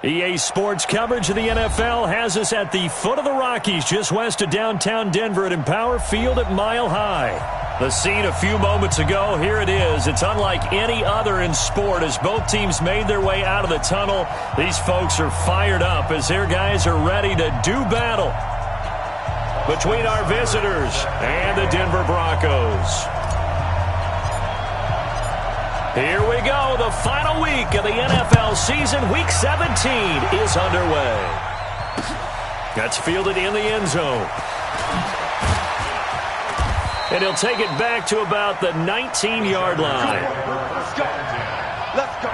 EA Sports coverage of the NFL has us at the foot of the Rockies, just west of downtown Denver at Empower Field at Mile High. The scene a few moments ago, here it is. It's unlike any other in sport as both teams made their way out of the tunnel. These folks are fired up as their guys are ready to do battle between our visitors and the Denver Broncos. Here we go. The final week of the NFL season. Week 17 is underway. That's fielded in the end zone. And he'll take it back to about the 19-yard line. Let's go. Let's go.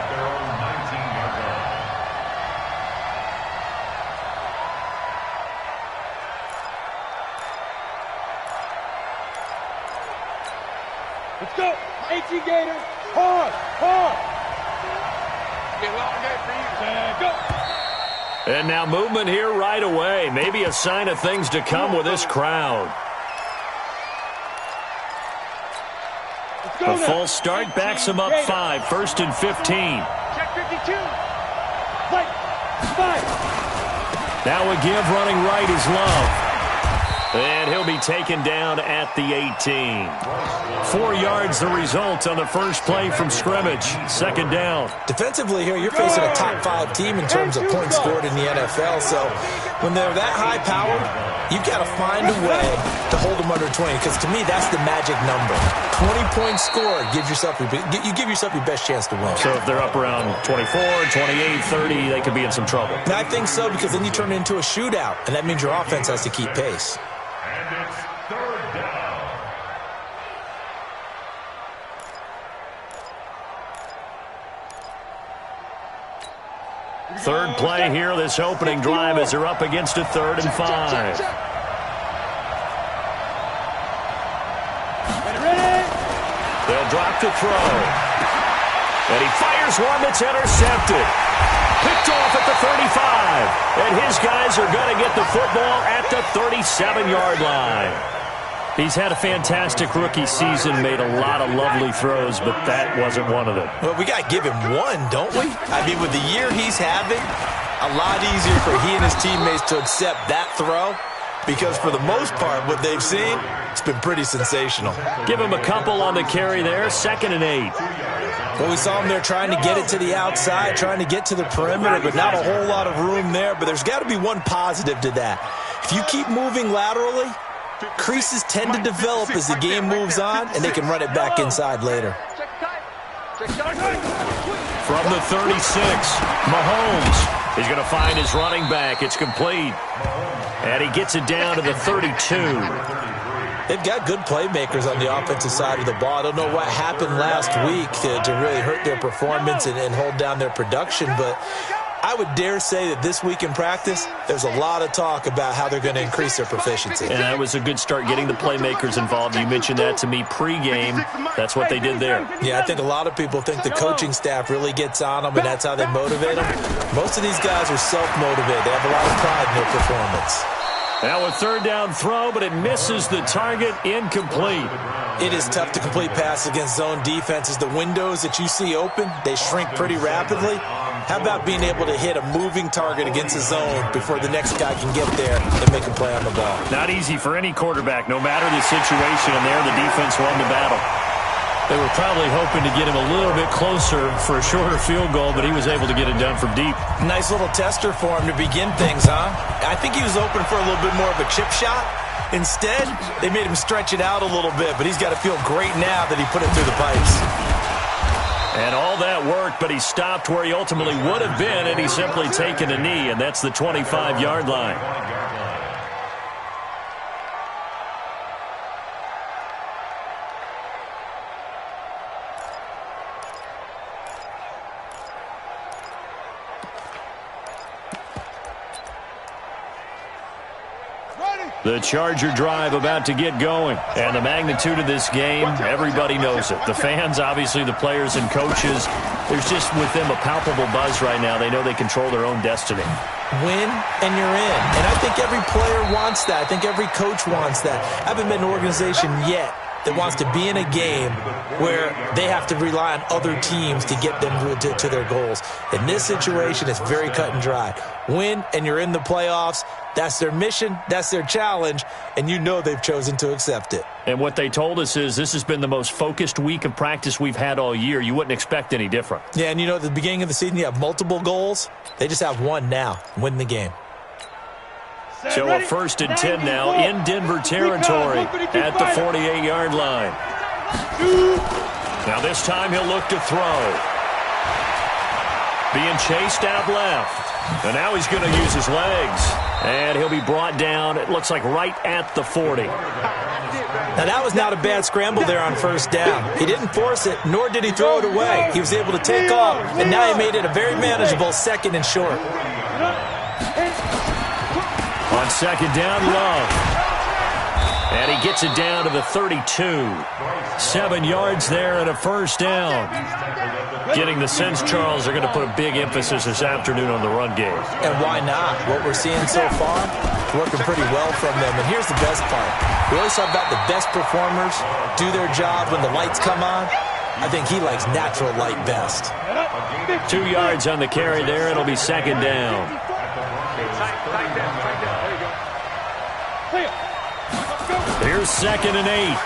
Let's go. 18 Gators. Hard. Get a long day for you. And go. And now movement here right away. Maybe a sign of things to come with this crowd. A full start backs him up 5, 1st and 15. Check 52. Right. 5. Now a give running right is Love. And he'll be taken down at the 18. 4 yards the result on the first play from scrimmage. Second down. Defensively here, you're facing a top 5 team in terms of points scored in the NFL. So when they're that high-powered, you've got to find a way to hold them under 20. Because to me, that's the magic number. 20 points scored, you give yourself your best chance to win. So if they're up around 24, 28, 30, they could be in some trouble. And I think so, because then you turn it into a shootout, and that means your offense has to keep pace. And it's 3rd down. Third play here, this opening drive as they're up against a 3rd and 5. They'll drop to throw. And he fires one that's intercepted. Picked off at the 35. And his guys are going to get the football at the 37-yard line. He's had a fantastic rookie season, made a lot of lovely throws, but that wasn't one of them. Well, we got to give him one, don't we? I mean, with the year he's having, a lot easier for he and his teammates to accept that throw. Because for the most part, what they've seen, it's been pretty sensational. Give him a couple on the carry there, 2nd and 8. Well, we saw him there trying to get it to the outside, trying to get to the perimeter, but not a whole lot of room there. But there's got to be one positive to that. If you keep moving laterally, creases tend to develop as the game moves on, and they can run it back inside later. From the 36, Mahomes. He's going to find his running back. It's complete. And he gets it down to the 32. They've got good playmakers on the offensive side of the ball. I don't know what happened last week to really hurt their performance and hold down their production, but I would dare say that this week in practice, there's a lot of talk about how they're going to increase their proficiency. And that was a good start getting the playmakers involved. You mentioned that to me pregame. That's what they did there. Yeah, I think a lot of people think the coaching staff really gets on them, and that's how they motivate them. Most of these guys are self-motivated. They have a lot of pride in their performance. Now a 3rd down throw, but it misses the target, incomplete. It is tough to complete passes against zone defenses. The windows that you see open, they shrink pretty rapidly. How about being able to hit a moving target against a zone before the next guy can get there and make a play on the ball? Not easy for any quarterback, no matter the situation, and there the defense won the battle. They were probably hoping to get him a little bit closer for a shorter field goal, but he was able to get it done from deep. Nice little tester for him to begin things, huh? I think he was open for a little bit more of a chip shot. Instead, they made him stretch it out a little bit, but he's got to feel great now that he put it through the pipes. And all that worked, but he stopped where he ultimately would have been, and he's simply taken a knee, and that's the 25-yard line. The Charger drive about to get going. And the magnitude of this game, everybody knows it. The fans, obviously the players and coaches, there's just with them a palpable buzz right now. They know they control their own destiny. Win and you're in. And I think every player wants that. I think every coach wants that. I haven't been an organization yet that wants to be in a game where they have to rely on other teams to get them to their goals. In this situation, it's very cut and dry. Win, and you're in the playoffs. That's their mission, that's their challenge, and you know they've chosen to accept it. And what they told us is this has been the most focused week of practice we've had all year. You wouldn't expect any different. Yeah, and you know, at the beginning of the season, you have multiple goals. They just have one now, win the game. So a 1st and 10 now in Denver territory at the 48-yard line. Now this time he'll look to throw. Being chased out left. And now he's going to use his legs. And he'll be brought down, it looks like, right at the 40. Now, that was not a bad scramble there on 1st down. He didn't force it, nor did he throw it away. He was able to take off, and now he made it a very manageable 2nd and short. On 2nd down, Love. And he gets it down to the 32. 7 yards there and a 1st down. Getting the sense, Charles, they're going to put a big emphasis this afternoon on the run game. And why not? What we're seeing so far, working pretty well from them. And here's the best part. We always talk about the best performers do their job when the lights come on. I think he likes natural light best. 2 yards on the carry there. It'll be 2nd down. Here's 2nd and 8.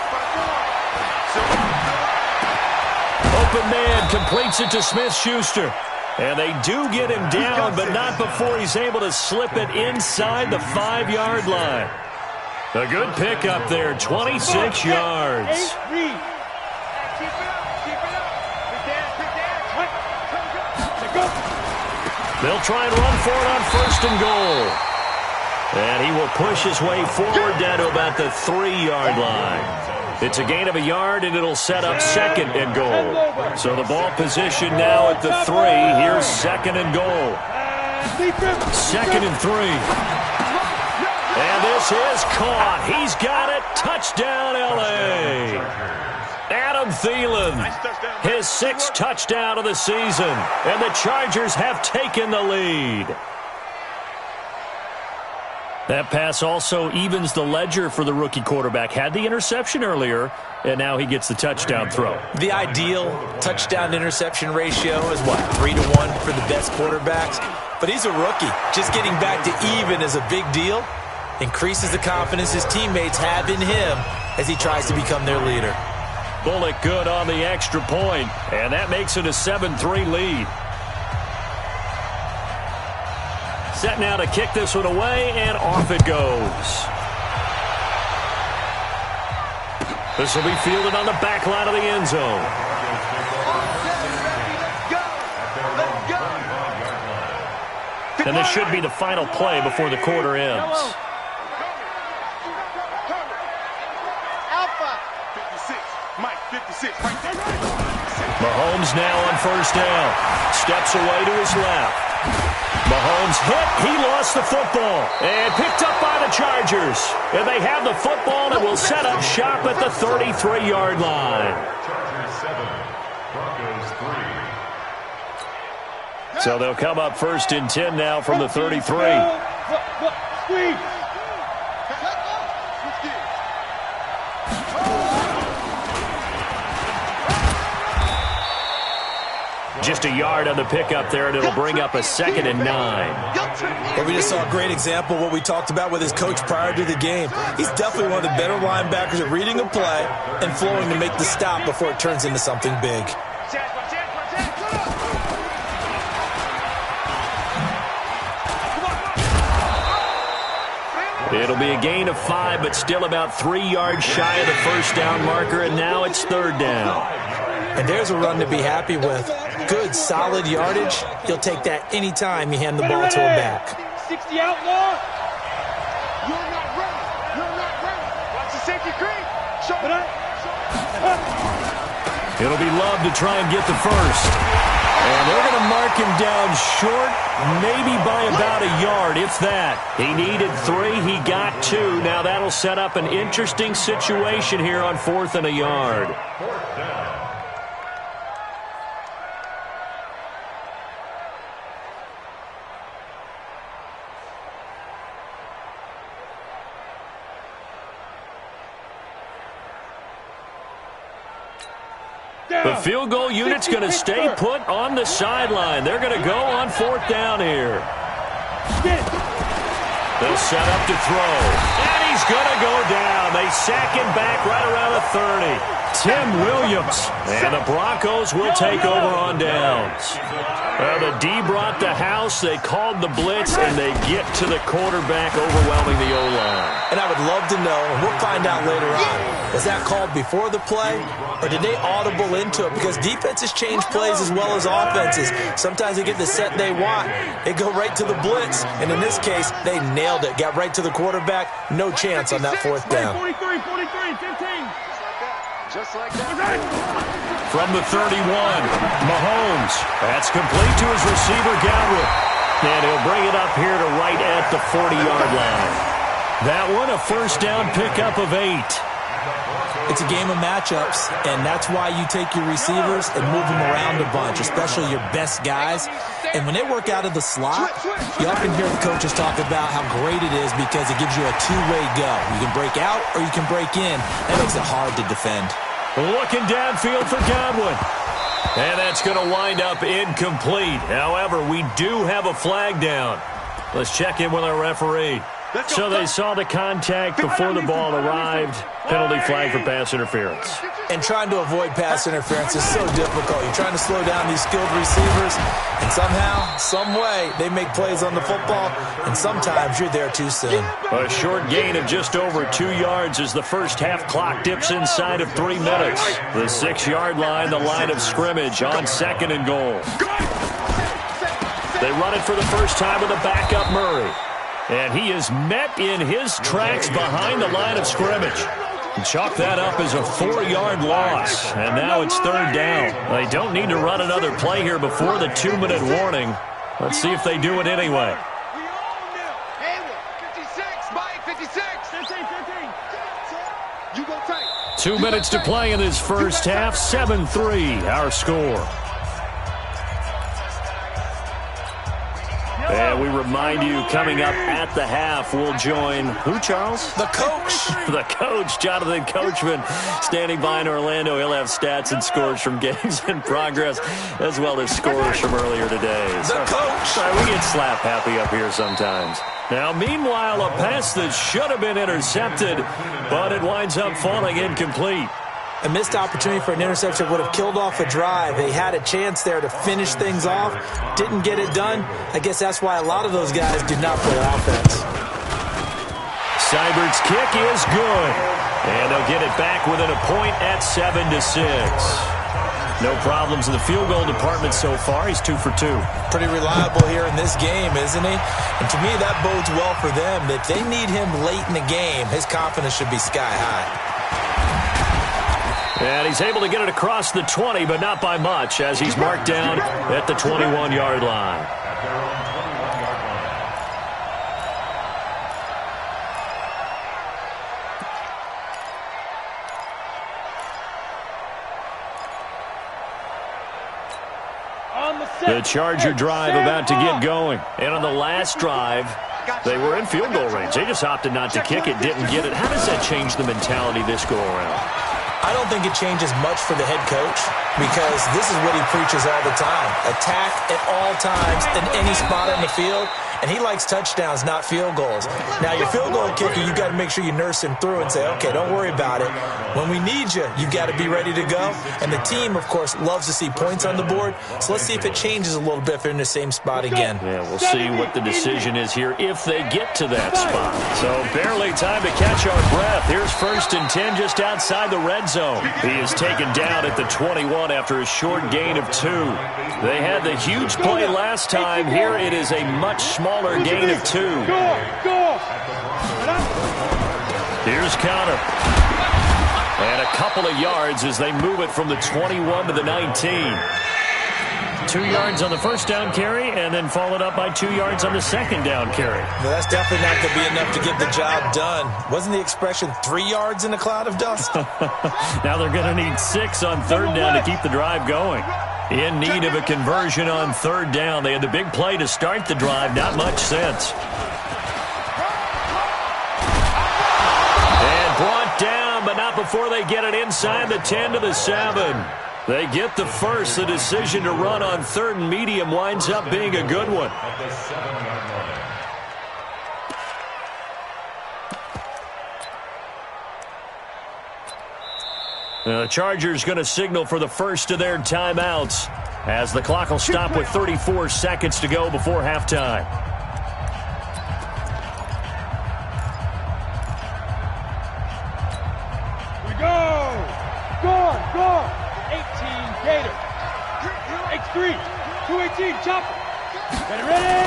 Open man completes it to Smith-Schuster. And they do get him down, but not before he's able to slip it inside the 5-yard line. A good pickup there, 26 yards. They'll try and run for it on 1st and goal. And he will push his way forward down to about the 3-yard line. It's a gain of a yard, and it'll set up 2nd and goal. So the ball position now at the 3. Here's 2nd and goal. 2nd and 3. And this is caught. He's got it. Touchdown, L.A. Adam Thielen, his 6th touchdown of the season. And the Chargers have taken the lead. That pass also evens the ledger for the rookie quarterback. Had the interception earlier, and now he gets the touchdown throw. The ideal touchdown-interception ratio is, what, 3-to-1 for the best quarterbacks? But he's a rookie. Just getting back to even is a big deal. Increases the confidence his teammates have in him as he tries to become their leader. Bullock good on the extra point, and that makes it a 7-3 lead. Set now to kick this one away, and off it goes. This will be fielded on the back line of the end zone. And this should be the final play before the quarter ends. Mahomes now on 1st down. Steps away to his left. Mahomes hit. He lost the football. And picked up by the Chargers. And they have the football and will set up shop at the 33-yard line. So they'll come up 1st and 10 now from the 33. Just a yard on the pickup there, and it'll bring up a 2nd and 9. Well, we just saw a great example of what we talked about with his coach prior to the game. He's definitely one of the better linebackers at reading a play and flowing to make the stop before it turns into something big. It'll be a gain of 5, but still about 3 yards shy of the 1st down marker, and now it's 3rd down. And there's a run to be happy with. Good, solid yardage. He'll take that any time you hand the ball to a back. 60 outlaw. You're not ready. You're not ready. Watch the safety creep. It'll be Love to try and get the 1st. And they're going to mark him down short, maybe by about a yard, if that. He needed 3. He got 2. Now that'll set up an interesting situation here on 4th and a yard. The field goal unit's going to stay put on the sideline. They're going to go on 4th down here. They'll set up to throw. And he's going to go down. They sack him back right around the 30. Tim Williams. And the Broncos will take over on downs. Well, the D brought the house. They called the blitz, and they get to the quarterback, overwhelming the O-line. And I would love to know, and we'll find out later on, was that called before the play, or did they audible into it? Because defenses change plays as well as offenses. Sometimes they get the set they want. They go right to the blitz, and in this case, they nailed it. Got right to the quarterback. No chance on that 4th down. 43, 15. Just like that. From the 31, Mahomes. That's complete to his receiver, Godwin. And he'll bring it up here to right at the 40-yard line. That one, a 1st down pickup of 8. It's a game of matchups, and that's why you take your receivers and move them around a bunch, especially your best guys. And when they work out of the slot, you often hear the coaches talk about how great it is because it gives you a two-way go. You can break out or you can break in. That makes it hard to defend. Looking downfield for Godwin. And that's going to wind up incomplete. However, we do have a flag down. Let's check in with our referee. So they saw the contact before the ball arrived. Penalty flag for pass interference. And trying to avoid pass interference is so difficult. You're trying to slow down these skilled receivers, and somehow, some way, they make plays on the football, and sometimes you're there too soon. A short gain of just over 2 yards as the first half clock dips inside of 3 minutes. The 6-yard line, the line of scrimmage on 2nd and goal. They run it for the first time with a backup Murray. And he is met in his tracks behind the line of scrimmage. Chalk that up as a 4-yard loss. And now it's 3rd down. They don't need to run another play here before the 2-minute warning. Let's see if they do it anyway. 2 minutes to play in this first half. 7-3, our score. And we remind you, coming up at the half, we'll join who, Charles? The coach. The coach, Jonathan Coachman, standing by in Orlando. He'll have stats and scores from games in progress, as well as scores from earlier today. The coach. We get slap happy up here sometimes. Now, meanwhile, a pass that should have been intercepted, but it winds up falling incomplete. A missed opportunity for an interception would have killed off a drive. They had a chance there to finish things off. Didn't get it done. I guess that's why a lot of those guys do not play offense. Seibert's kick is good. And they'll get it back within a point at 7-6. No problems in the field goal department so far. He's 2 for 2. Pretty reliable here in this game, isn't he? And to me, that bodes well for them. If they need him late in the game, his confidence should be sky high. And he's able to get it across the 20, but not by much, as he's marked down at the 21-yard line. The Charger drive about to get going. And on the last drive, they were in field goal range. They just opted not to kick it, didn't get it. How does that change the mentality this go-around? I don't think it changes much for the head coach because this is what he preaches all the time. Attack at all times in any spot on the field, and he likes touchdowns, not field goals. Now, your field goal kicker, you've got to make sure you nurse him through and say, okay, don't worry about it. When we need you, you've got to be ready to go. And the team, of course, loves to see points on the board. So let's see if it changes a little bit if they're in the same spot again. Yeah, we'll see what the decision is here if they get to that spot. So barely time to catch our breath. Here's 1st and 10 just outside the red zone. He is taken down at the 21 after a short gain of 2. They had the huge play last time. Here it is a much smaller gain of 2. Here's Connor. And a couple of yards as they move it from the 21 to the 19. 2 yards on the first down carry, and then followed up by 2 yards on the second down carry. Well, that's definitely not going to be enough to get the job done. Wasn't the expression 3 yards in a cloud of dust? Now they're going to need 6 on 3rd down to keep the drive going. In need of a conversion on 3rd down. They had the big play to start the drive. Not much since. And brought down, but not before they get it inside the 10 to the 7. They get the first. The decision to run on 3rd and medium winds up being a good one. The Chargers going to signal for the first of their timeouts as the clock will stop with 34 seconds to go before halftime. We go! Score! 18 Gator. X3, 218, chopper. Ready?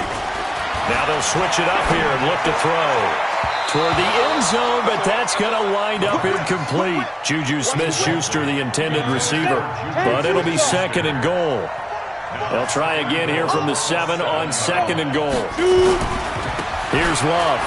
Now they'll switch it up here and look to throw toward the end zone, but that's going to wind up incomplete. Juju Smith-Schuster, the intended receiver, but it'll be 2nd and goal. They'll try again here from the 7 on 2nd and goal. Here's Love.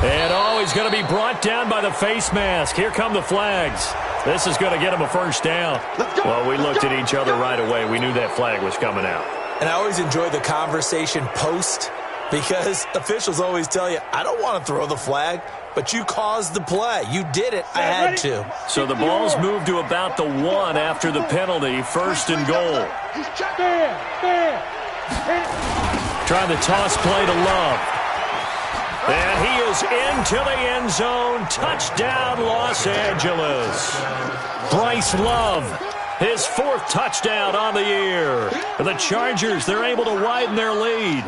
And he's going to be brought down by the face mask. Here come the flags. This is going to get him a first down. Well, we looked at each other right away. We knew that flag was coming out. And I always enjoy the conversation post, because officials always tell you, I don't want to throw the flag, but you caused the play. You did it. I had to. So the ball's moved to about the 1 after the penalty. 1st and goal. Trying the toss play to Love. And he is into the end zone. Touchdown, Los Angeles. Bryce Love, his 4th touchdown on the year. The Chargers, they're able to widen their lead.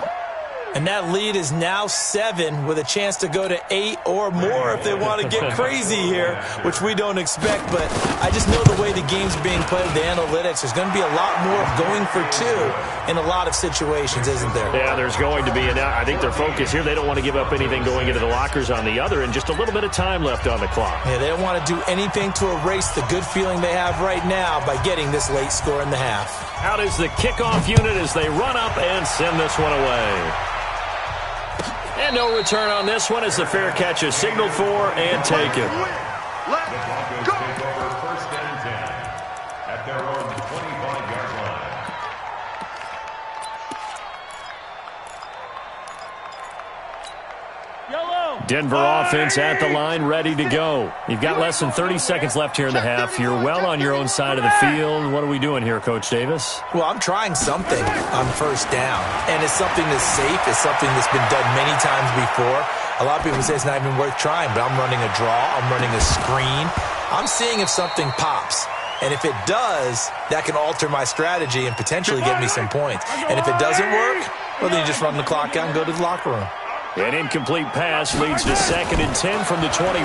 And that lead is now 7 with a chance to go to 8 or more if they want to get crazy here, which we don't expect. But I just know the way the game's being played, the analytics, there's going to be a lot more going for 2 in a lot of situations, isn't there? Yeah, there's going to be. And I think their focus here, they don't want to give up anything going into the lockers on the other, and just a little bit of time left on the clock. Yeah, they don't want to do anything to erase the good feeling they have right now by getting this late score in the half. Out is the kickoff unit as they run up and send this one away. And no return on this one as the fair catch is signaled for and taken. Let's go! First and 10 at their own 25-yard line. Denver offense at the line, ready to go. You've got less than 30 seconds left here in the half. You're well on your own side of the field. What are we doing here, Coach Davis? Well, I'm trying something on 1st down, and it's something that's safe. It's something that's been done many times before. A lot of people say it's not even worth trying, but I'm running a draw. I'm running a screen. I'm seeing if something pops. And if it does, that can alter my strategy and potentially get me some points. And if it doesn't work, well, then you just run the clock out and go to the locker room. An incomplete pass leads to 2nd and 10 from the 25.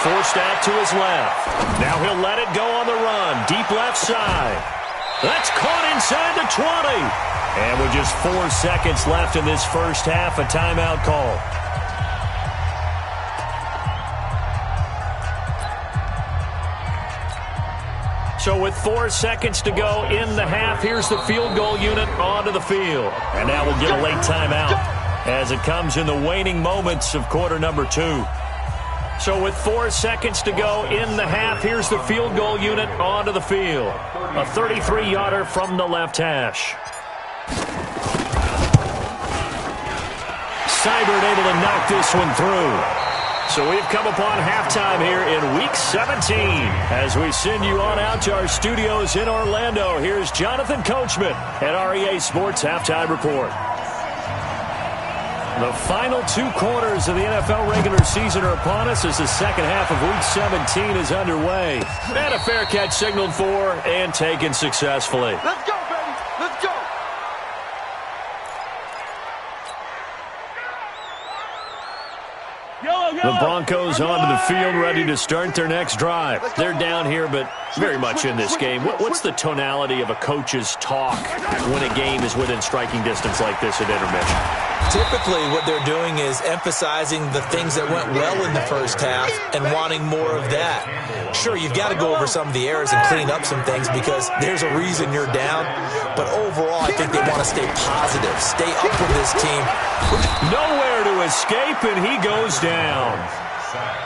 Forced out to his left. Now he'll let it go on the run. Deep left side. That's caught inside the 20. And with just 4 seconds left in this first half, a timeout call. So with 4 seconds to go in the half, here's the field goal unit onto the field. And now we'll get a late timeout as it comes in the waning moments of quarter number 2. So with 4 seconds to go in the half, here's the field goal unit onto the field. A 33-yarder from the left hash. Seibert able to knock this one through. So we've come upon halftime here in Week 17. As we send you on out to our studios in Orlando, here's Jonathan Coachman at REA Sports Halftime Report. The final 2 quarters of the NFL regular season are upon us as the second half of Week 17 is underway. And a fair catch signaled for and taken successfully. Let's go, baby! Let's go! The Broncos onto the field, ready to start their next drive. They're down here, but very much in this game. What's the tonality of a coach's talk when a game is within striking distance like this at intermission? Typically, what they're doing is emphasizing the things that went well in the first half and wanting more of that. Sure, you've got to go over some of the errors and clean up some things because there's a reason you're down. But overall, I think they want to stay positive, stay up with this team. Nowhere to escape, and he goes down.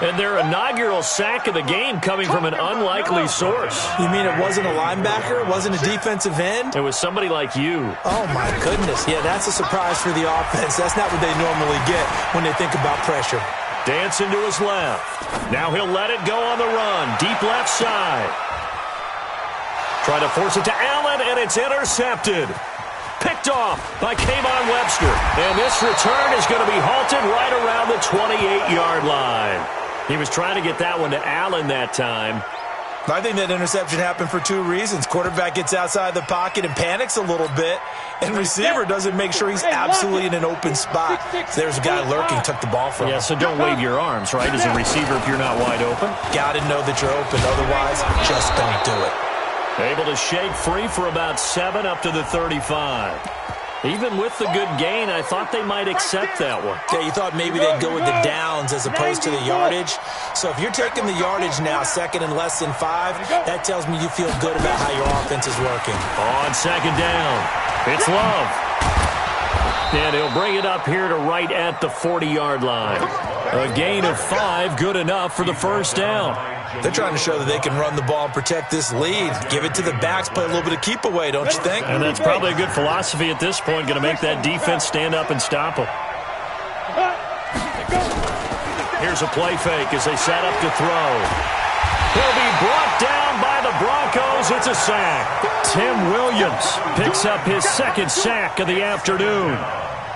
And their inaugural sack of the game coming from an unlikely source. You mean it wasn't a linebacker? It wasn't a defensive end? It was somebody like you. Oh, my goodness. Yeah, that's a surprise for the offense. That's not what they normally get when they think about pressure. Dancing to his left. Now he'll let it go on the run. Deep left side. Trying to force it to Allen, and it's intercepted. Picked off by Kayvon Webster. And this return is going to be halted right around the 28-yard line. He was trying to get that one to Allen that time. I think that interception happened for two reasons. Quarterback gets outside the pocket and panics a little bit, and receiver doesn't make sure he's absolutely in an open spot. So there's a guy lurking, took the ball from him. Yeah, so don't wave your arms, right, as a receiver if you're not wide open. Got to know that you're open. Otherwise, just don't do it. Able to shake free for about 7 up to the 35. Even with the good gain, I thought they might accept that one. Yeah, you thought maybe they'd go with the downs as opposed to the yardage. So if you're taking the yardage now, second and less than 5, that tells me you feel good about how your offense is working. On second down, it's Love. And he'll bring it up here to right at the 40-yard line. A gain of 5, good enough for the first down. They're trying to show that they can run the ball and protect this lead. Give it to the backs, play a little bit of keep away, don't you think? And that's probably a good philosophy at this point, going to make that defense stand up and stop them. Here's a play fake as they set up to throw. He'll be brought down by the Broncos. It's a sack. Tim Williams picks up his second sack of the afternoon.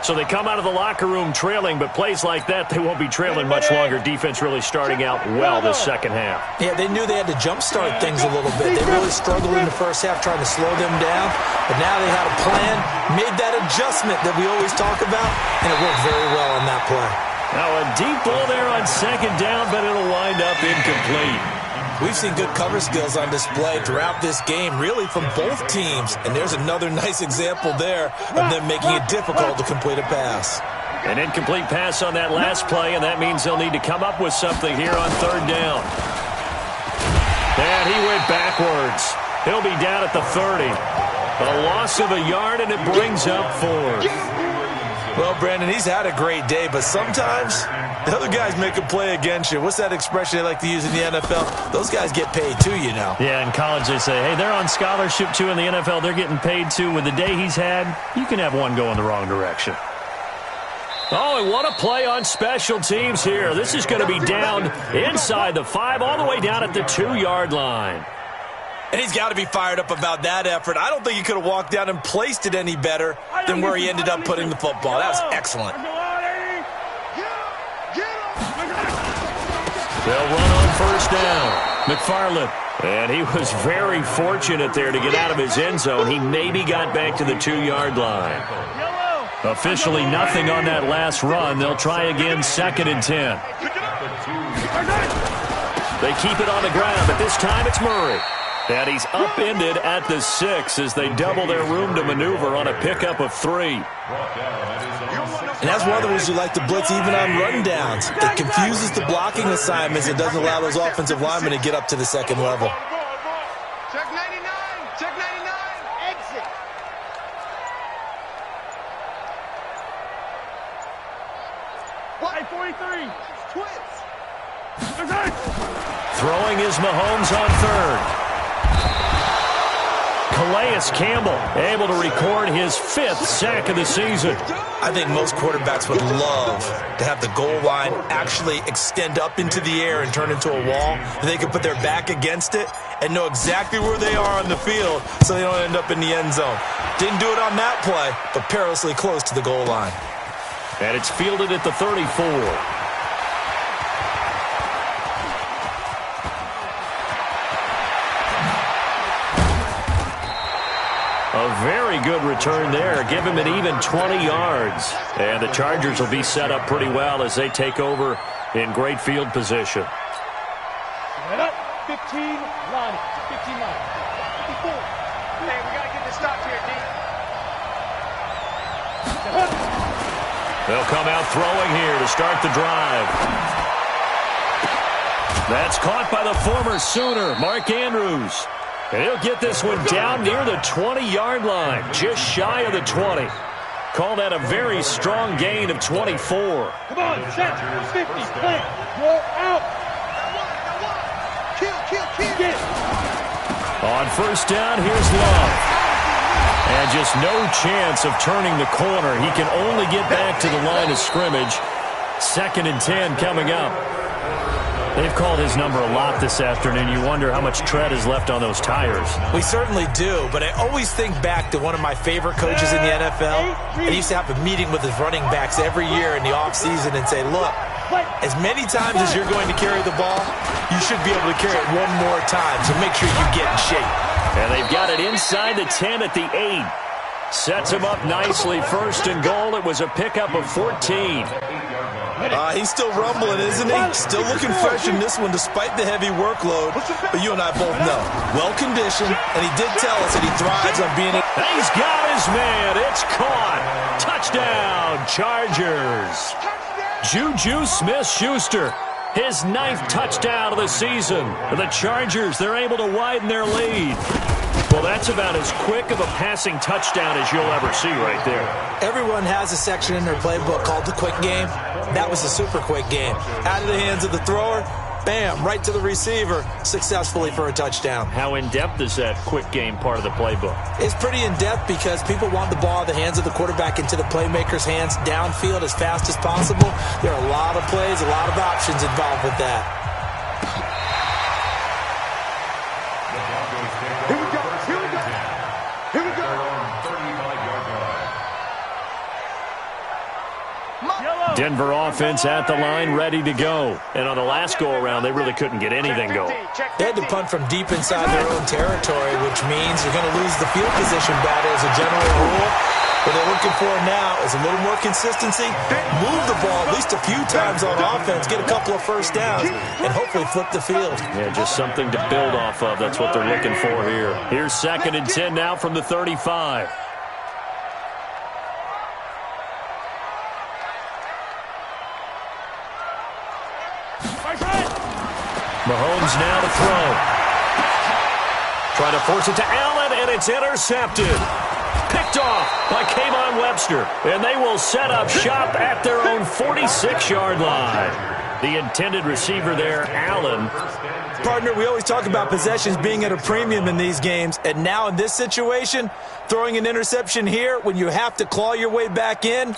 So they come out of the locker room trailing, but plays like that, they won't be trailing much longer. Defense really starting out well this second half. Yeah, they knew they had to jumpstart things a little bit. They really struggled in the first half trying to slow them down, but now they had a plan, made that adjustment that we always talk about, and it worked very well on that play. Now a deep ball there on second down, but it'll wind up incomplete. We've seen good cover skills on display throughout this game, really from both teams. And there's another nice example there of them making it difficult to complete a pass. An incomplete pass on that last play, and that means they'll need to come up with something here on third down. And he went backwards. He'll be down at the 30. A loss of a yard, and it brings up 4. Well, Brandon, he's had a great day, but sometimes the other guys make a play against you. What's that expression they like to use in the NFL? Those guys get paid too, you know. Yeah, in college they say, hey, they're on scholarship too. In the NFL, they're getting paid too. With the day he's had, you can have one go in the wrong direction. Oh, and what a play on special teams here. This is going to be down inside the 5, all the way down at the 2-yard line. And he's got to be fired up about that effort. I don't think he could have walked down and placed it any better than where he ended up putting the football. That was excellent. They'll run on first down. McFarland. And he was very fortunate there to get out of his end zone. He maybe got back to the 2-yard line. Officially nothing on that last run. They'll try again, second and 10. They keep it on the ground, but this time it's Murray. And he's upended at the 6 as they double their room to maneuver on a pickup of 3. And that's one of the reasons you like to blitz even on rundowns. It confuses the blocking assignments. It doesn't allow those offensive linemen to get up to the second level. Check 99. Check 99. Exit. What? 43. Twins. Throwing is Mahomes on third. Calais Campbell able to record his 5th sack of the season. I think most quarterbacks would love to have the goal line actually extend up into the air and turn into a wall. They can put their back against it and know exactly where they are on the field so they don't end up in the end zone. Didn't do it on that play, but perilously close to the goal line. And it's fielded at the 34. A very good return there. Give him an even 20 yards. And the Chargers will be set up pretty well as they take over in great field position. Set up. 15, line. 15, line. 54. Hey, we got to get this stopped here, D. They'll come out throwing here to start the drive. That's caught by the former Sooner, Mark Andrews. And he'll get this one down near the 20-yard line, just shy of the 20. Call that a very strong gain of 24. Come on, set, 50, plant, roll out. Kill. Get it. On first down, here's Love. And just no chance of turning the corner. He can only get back to the line of scrimmage. 2nd and 10 coming up. They've called his number a lot this afternoon. You wonder how much tread is left on those tires. We certainly do, but I always think back to one of my favorite coaches in the NFL. And he used to have a meeting with his running backs every year in the offseason and say, look, as many times as you're going to carry the ball, you should be able to carry it one more time, so make sure you get in shape. And they've got it inside the 10 at the 8. Sets him up nicely. 1st and goal. It was a pickup of 14. He's still rumbling, isn't he? Still looking fresh in this one despite the heavy workload. But you and I both know, well-conditioned, and he did tell us that he thrives on being... He's got his man. It's caught. Touchdown, Chargers. Juju Smith-Schuster, his 9th touchdown of the season. The Chargers, they're able to widen their lead. Well, that's about as quick of a passing touchdown as you'll ever see right there. Everyone has a section in their playbook called the quick game. That was a super quick game. Out of the hands of the thrower, bam, right to the receiver, successfully for a touchdown. How in-depth is that quick game part of the playbook? It's pretty in-depth because people want the ball in the hands of the quarterback into the playmaker's hands downfield as fast as possible. There are a lot of plays, a lot of options involved with that. Denver offense at the line, ready to go. And on the last go-around, they really couldn't get anything going. They had to punt from deep inside their own territory, which means you're going to lose the field position battle as a general rule. What they're looking for now is a little more consistency, move the ball at least a few times on offense, get a couple of first downs, and hopefully flip the field. Yeah, just something to build off of. That's what they're looking for here. Here's 2nd and 10 now from the 35. Mahomes now to throw. Trying to force it to Allen, and it's intercepted. Picked off by Kayvon Webster. And they will set up shop at their own 46-yard line. The intended receiver there, Allen. Partner, we always talk about possessions being at a premium in these games. And now in this situation, throwing an interception here when you have to claw your way back in,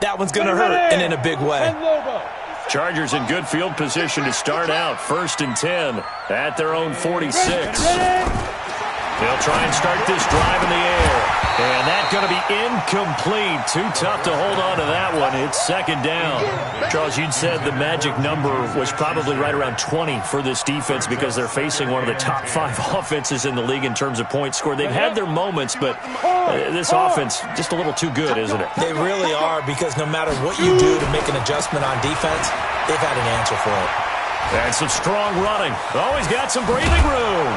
that one's going to hurt, and in a big way. Chargers in good field position to start out. 1st and 10 at their own 46. They'll try and start this drive in the air. And that's going to be incomplete. Too tough to hold on to that one. It's 2nd down. Charles, you'd said the magic number was probably right around 20 for this defense because they're facing one of the top 5 offenses in the league in terms of points scored. They've had their moments, but this offense just a little too good, isn't it? They really are, because no matter what you do to make an adjustment on defense, they've had an answer for it. And some strong running. Always got some breathing room.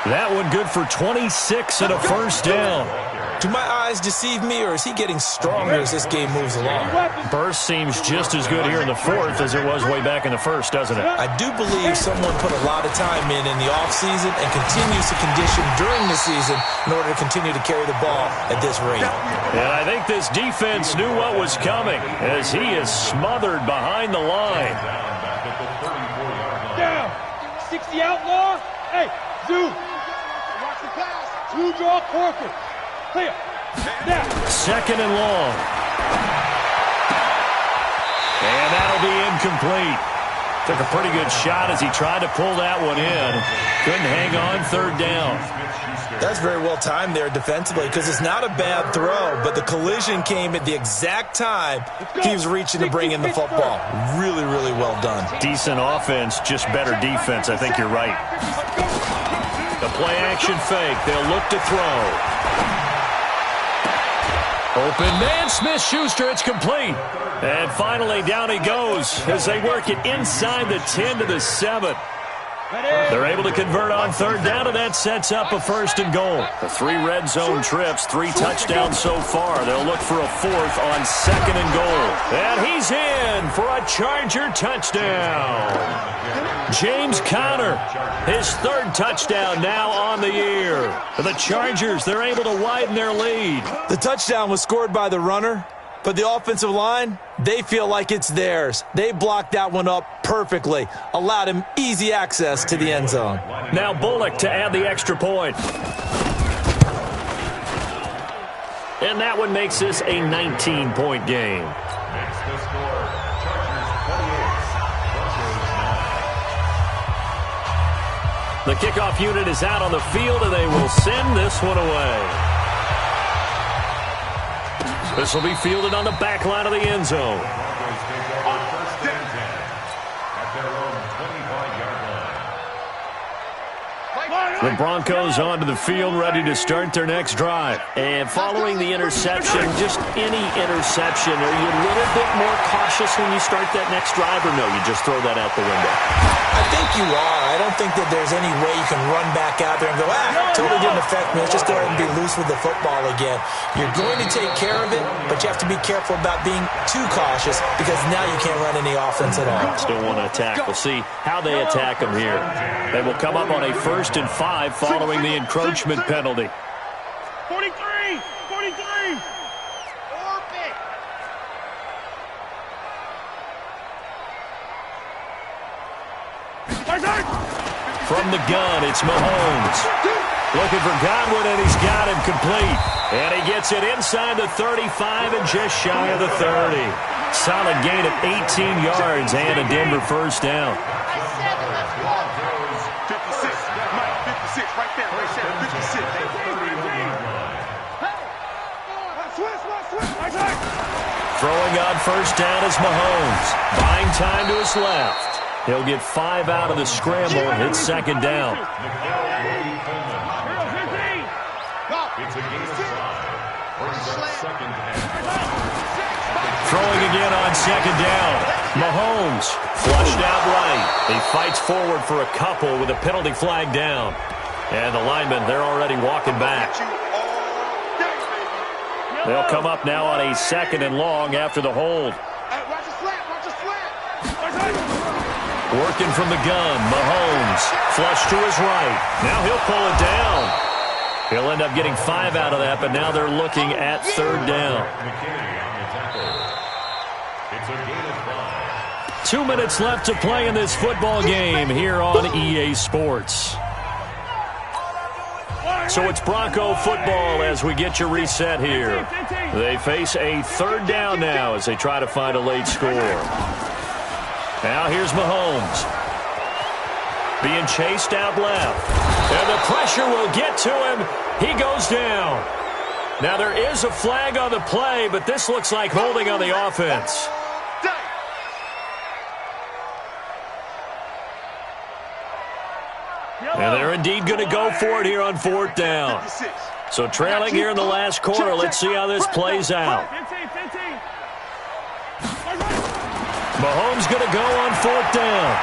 That one good for 26 and a first down. Do my eyes deceive me, or is he getting stronger as this game moves along? Burst seems just as good here in the 4th as it was way back in the 1st, doesn't it? I do believe someone put a lot of time in the offseason and continues to condition during the season in order to continue to carry the ball at this rate. And I think this defense knew what was coming as he is smothered behind the line. Down. 60 outlaw. Hey, Zoo. Watch the pass. 2 draw Corker. Clear. Now. 2nd and long. And that'll be incomplete. Took a pretty good shot as he tried to pull that one in. Couldn't hang on. 3rd down. That's very well timed there defensively, because it's not a bad throw, but the collision came at the exact time he was reaching to bring in the football. Really, really well done. Decent offense, just better defense. I think you're right. The play-action fake. They'll look to throw. Open man, Smith-Schuster. It's complete. And finally, down he goes as they work it inside the 10 to the 7. They're able to convert on third down, and that sets up a first and goal. The 3 red zone trips, 3 touchdowns so far. They'll look for a 4th on second and goal. And he's in for a Charger touchdown. James Conner, his 3rd touchdown now on the year. For the Chargers, they're able to widen their lead. The touchdown was scored by the runner, but the offensive line, they feel like it's theirs. They blocked that one up perfectly, allowed him easy access to the end zone. Now Bullock to add the extra point. And that one makes this a 19-point game. Makes the score Chargers 28, Broncos 9. The kickoff unit is out on the field, and they will send this one away. This will be fielded on the back line of the end zone. Broncos take over first and 10 at their own 25-yard line. The Broncos onto the field, ready to start their next drive. And following the interception, just any interception, are you a little bit more cautious when you start that next drive, or no, you just throw that out the window? I think you are. I don't think that there's any way you can run back out there and go, totally didn't affect me. Let's just go ahead and be loose with the football again. You're going to take care of it, but you have to be careful about being too cautious because now you can't run any offense at all. Still want to attack. We'll see how they attack them here. They will come up on a 1st and 5 following the encroachment penalty. 43! 43! From the gun, it's Mahomes. Looking for Godwin, and he's got him complete. And he gets it inside the 35 and just shy of the 30. Solid gain of 18 yards and a Denver first down. 56, Mike, 56, right there, 56. Throwing on first down is Mahomes. Buying time to his left. He'll get 5 out of the scramble and hit second down. It's a gain of 5. Brings up second and 5. Throwing again on second down. Mahomes flushed out right. He fights forward for a couple with a penalty flag down. And the linemen, they're already walking back. They'll come up now on a 2nd and long after the hold. Working from the gun, Mahomes, flush to his right. Now he'll pull it down. He'll end up getting 5 out of that, but now they're looking at third down. It's a gain of 5. 2 minutes left to play in this football game here on EA Sports. So it's Bronco football as we get you reset here. They face a third down now as they try to find a late score. Now here's Mahomes. Being chased out left. And the pressure will get to him. He goes down. Now there is a flag on the play, but this looks like holding on the offense. And they're indeed going to go for it here on 4th down. So trailing here in the last quarter. Let's see how this plays out. Mahomes going to go on 4th down.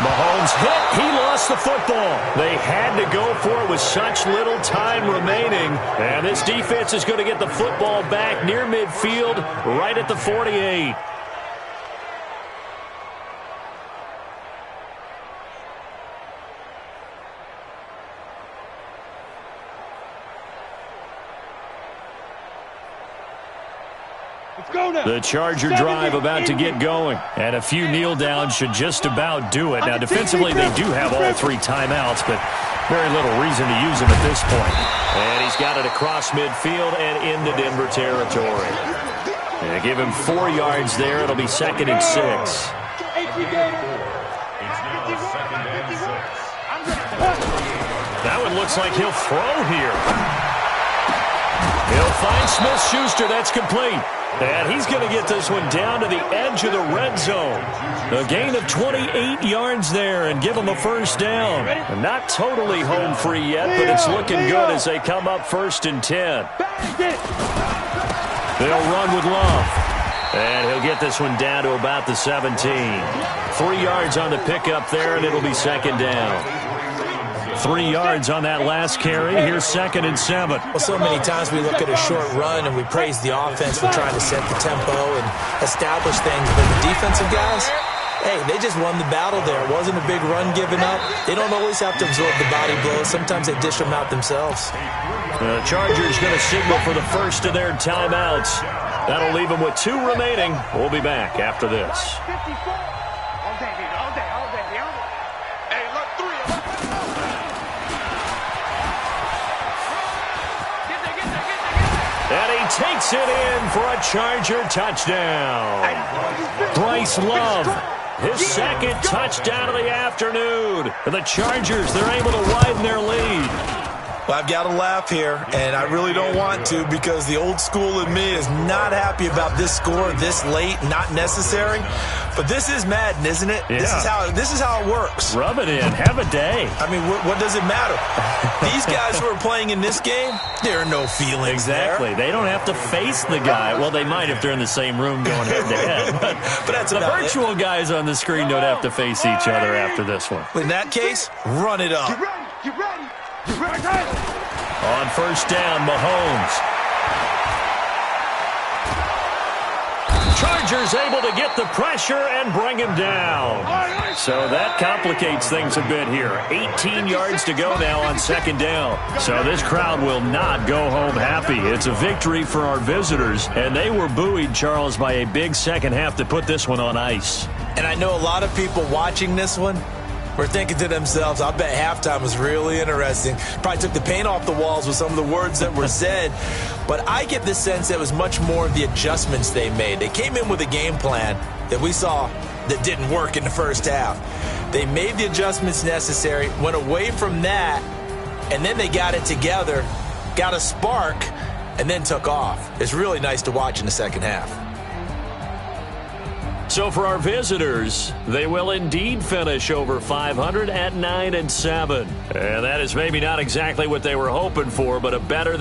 Mahomes hit. He lost the football. They had to go for it with such little time remaining. And this defense is going to get the football back near midfield, right at the 48. The Charger drive about to get going. And a few kneel downs should just about do it. Now, defensively, they do have all 3 timeouts, but very little reason to use them at this point. And he's got it across midfield and into Denver territory. And give him 4 yards there. It'll be 2nd and 6. It's now 2nd and 6. That one looks like he'll throw here. He'll find Smith-Schuster. That's complete. And he's going to get this one down to the edge of the red zone. A gain of 28 yards there and give him a first down. Not totally home free yet, but it's looking good as they come up 1st and 10. They'll run with Love. And he'll get this one down to about the 17. 3 yards on the pickup there, and it'll be second down. 3 yards on that last carry. Here's 2nd and 7. Well, so many times we look at a short run and we praise the offense for trying to set the tempo and establish things. But the defensive guys, hey, they just won the battle there. It wasn't a big run given up. They don't always have to absorb the body blows. Sometimes they dish them out themselves. The Chargers going to signal for the first of their timeouts. That'll leave them with 2 remaining. We'll be back after this. And he takes it in for a Charger touchdown. Bryce Love, his 2nd touchdown of the afternoon. And the Chargers, they're able to widen their lead. Well, I've got to laugh here, and I really don't want to because the old school in me is not happy about this score this late, not necessary. But this is Madden, isn't it? Yeah. This is how it works. Rub it in. Have a day. I mean, what does it matter? These guys who are playing in this game, there are no feelings Exactly. there. They don't have to face the guy. Well, they might if they're in the same room going head-to-head. But that's the about virtual guys on the screen don't have to face each other after this one. In that case, run it up. Get ready. Get ready. Get ready. On first down, Mahomes. Chargers able to get the pressure and bring him down. So that complicates things a bit here. 18 yards to go now on 2nd down. So this crowd will not go home happy. It's a victory for our visitors, and they were buoyed, Charles, by a big second half to put this one on ice. And I know a lot of people watching this one were thinking to themselves, I bet halftime was really interesting. Probably took the paint off the walls with some of the words that were said. But I get the sense that it was much more of the adjustments they made. They came in with a game plan that we saw that didn't work in the first half. They made the adjustments necessary, went away from that, and then they got it together, got a spark, and then took off. It's really nice to watch in the second half. So for our visitors, they will indeed finish over 500 at 9-7. And that is maybe not exactly what they were hoping for, but a better